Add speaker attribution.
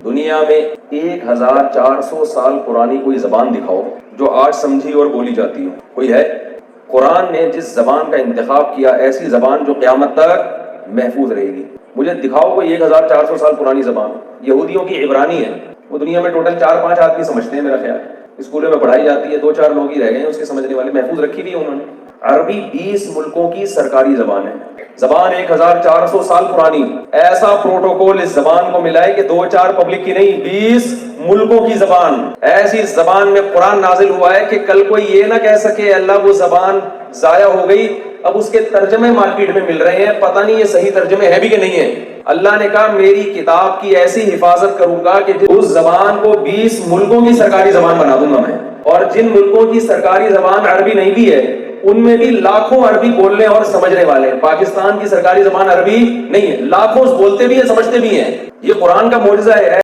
Speaker 1: दुनिया में 1400 साल पुरानी कोई जबान दिखाओ जो आज समझी और बोली जाती हो, कोई है? कुरान ने जिस जबान का इंतखाब किया, ऐसी जबान जो क़यामत तक महफूज रहेगी। मुझे दिखाओ कोई 1400 साल पुरानी जबान। यहूदियों की इब्रानी है, वो दुनिया में टोटल 4-5 आदमी समझते हैं, मेरा ख्याल स्कूलों में पढ़ाई जाती है, 2-4 लोग ही रह गए उसके समझने वाले, महफूज रखी भी है उन्होंने। अरबी 20 मुल्कों की सरकारी जबान है। जबान 1400 साल पुरानी। ऐसा प्रोटोकॉल इस जबान को मिला है कि 2-4 पब्लिक की नहीं, 20 मुल्कों की जबान। ऐसी जबान में कुरान नाजिल हुआ है कि कल कोई ये ना कह सके अल्लाह वो जबान जाया हो गई, अब उसके तर्जमे मार्केट में मिल रहे हैं, पता नहीं ये सही तर्जमे है भी कि नहीं है। अल्लाह ने कहा मेरी किताब की ऐसी हिफाजत करूंगा कि उस जबान को 20 मुल्कों की सरकारी जबान बना दूंगा मैं। और जिन मुल्कों की सरकारी जबान अरबी नहीं भी है, उनमें भी लाखों अरबी बोलने और समझने वाले हैं। पाकिस्तान की सरकारी जबान अरबी नहीं है, लाखों बोलते भी है, समझते भी हैं। ये कुरान का मौजज़ा है।